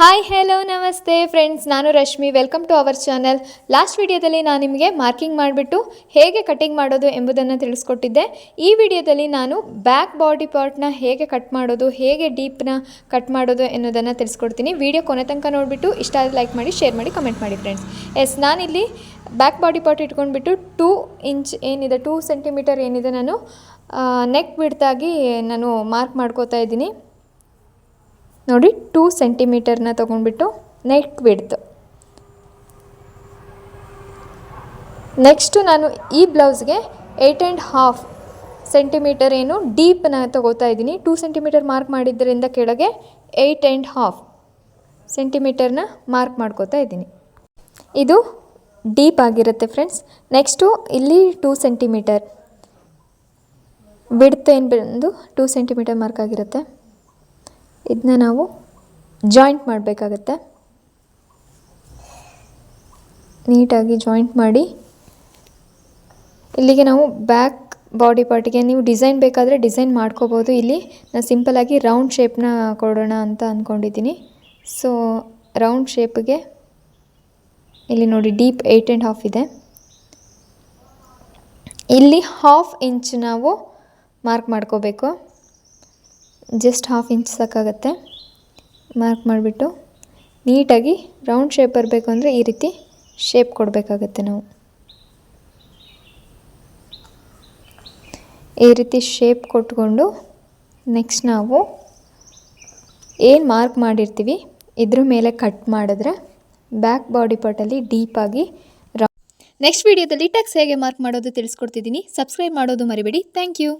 Hi hello ನಮಸ್ತೆ friends, ನಾನು Rashmi. Welcome to our channel. Last ವಿಡಿಯೋದಲ್ಲಿ ನಾನು ನಿಮಗೆ ಮಾರ್ಕಿಂಗ್ ಮಾಡಿಬಿಟ್ಟು ಹೇಗೆ ಕಟಿಂಗ್ ಮಾಡೋದು ಎಂಬುದನ್ನು ತಿಳಿಸ್ಕೊಟ್ಟಿದ್ದೆ. ಈ ವಿಡಿಯೋದಲ್ಲಿ ನಾನು ಬ್ಯಾಕ್ ಬಾಡಿ ಪಾರ್ಟ್ನ ಹೇಗೆ ಕಟ್ ಮಾಡೋದು, ಹೇಗೆ ಡೀಪ್ನ ಕಟ್ ಮಾಡೋದು ಎನ್ನುವುದನ್ನು ತಿಳಿಸ್ಕೊಡ್ತೀನಿ. ವಿಡಿಯೋ ಕೊನೆ ತನಕ ನೋಡಿಬಿಟ್ಟು ಇಷ್ಟ ಆದರೆ ಲೈಕ್ ಮಾಡಿ, ಶೇರ್ ಮಾಡಿ, ಕಮೆಂಟ್ ಮಾಡಿ ಫ್ರೆಂಡ್ಸ್. ನಾನಿಲ್ಲಿ ಬ್ಯಾಕ್ ಬಾಡಿ ಪಾರ್ಟ್ ಇಟ್ಕೊಂಡ್ಬಿಟ್ಟು 2 ಇಂಚ್ ಏನಿದೆ, 2 ಸೆಂಟಿಮೀಟರ್ ಏನಿದೆ, ನಾನು ನೆಕ್ ಬಿಡ್ತಾಗಿ ನಾನು ಮಾರ್ಕ್ ಮಾಡ್ಕೋತಾ ಇದ್ದೀನಿ. ನೋಡಿ, 2 ಸೆಂಟಿಮೀಟರ್ನ ತೊಗೊಂಡ್ಬಿಟ್ಟು ನೆಕ್ ವಿಡ್ತ್. ನೆಕ್ಸ್ಟು ನಾನು ಈ ಬ್ಲೌಸ್ಗೆ 8.5 ಸೆಂಟಿಮೀಟರ್ ಏನು ಡೀಪ್ನ ತೊಗೋತಾ ಇದ್ದೀನಿ. 2 ಸೆಂಟಿಮೀಟರ್ ಮಾರ್ಕ್ ಮಾಡಿದ್ದರಿಂದ ಕೆಳಗೆ 8.5 ಸೆಂಟಿಮೀಟರ್ನ ಮಾರ್ಕ್ ಮಾಡ್ಕೋತಾ ಇದ್ದೀನಿ. ಇದು ಡೀಪ್ ಆಗಿರುತ್ತೆ ಫ್ರೆಂಡ್ಸ್. ನೆಕ್ಸ್ಟು ಇಲ್ಲಿ 2 ಸೆಂಟಿಮೀಟರ್ ವಿಡ್ತ್ ಏನು ಬಂದು 2 ಸೆಂಟಿಮೀಟರ್ ಮಾರ್ಕ್ ಆಗಿರುತ್ತೆ. ಇದನ್ನ ನಾವು ಜಾಯಿಂಟ್ ಮಾಡಬೇಕಾಗತ್ತೆ. ನೀಟಾಗಿ ಜಾಯಿಂಟ್ ಮಾಡಿ ಇಲ್ಲಿಗೆ ನಾವು ಬ್ಯಾಕ್ ಬಾಡಿ ಪಾರ್ಟಿಗೆ ನೀವು ಡಿಸೈನ್ ಬೇಕಾದರೆ ಡಿಸೈನ್ ಮಾಡ್ಕೋಬೋದು. ಇಲ್ಲಿ ನಾನು ಸಿಂಪಲಾಗಿ ರೌಂಡ್ ಶೇಪ್ನ ಕೊಡೋಣ ಅಂತ ಅಂದ್ಕೊಂಡಿದ್ದೀನಿ. ಸೊ ರೌಂಡ್ ಶೇಪ್ಗೆ ಇಲ್ಲಿ ನೋಡಿ ಡೀಪ್ 8.5 ಇದೆ. ಇಲ್ಲಿ 1/2 ಇಂಚ್ ನಾವು ಮಾರ್ಕ್ ಮಾಡ್ಕೋಬೇಕು. Just 1/2 inch ಸಾಕಾಗತ್ತೆ. ಮಾರ್ಕ್ ಮಾಡಿಬಿಟ್ಟು ನೀಟಾಗಿ ರೌಂಡ್ ಶೇಪ್ ಬರಬೇಕು ಅಂದರೆ ಈ ರೀತಿ ಶೇಪ್ ಕೊಡಬೇಕಾಗತ್ತೆ. ನಾವು ಈ ರೀತಿ ಶೇಪ್ ಕೊಟ್ಕೊಂಡು ನೆಕ್ಸ್ಟ್ ನಾವು ಏನು ಮಾರ್ಕ್ ಮಾಡಿರ್ತೀವಿ ಇದ್ರ ಮೇಲೆ ಕಟ್ ಮಾಡಿದ್ರೆ ಬ್ಯಾಕ್ ಬಾಡಿ ಪಾರ್ಟಲ್ಲಿ ಡೀಪಾಗಿ ನೆಕ್ಸ್ಟ್ ವಿಡಿಯೋದಲ್ಲಿ ಟಕ್ಸ್ ಹೇಗೆ ಮಾರ್ಕ್ ಮಾಡೋದು ತಿಳಿಸ್ಕೊಡ್ತಿದ್ದೀನಿ. ಸಬ್ಸ್ಕ್ರೈಬ್ ಮಾಡೋದು ಮರಿಬೇಡಿ. Thank you.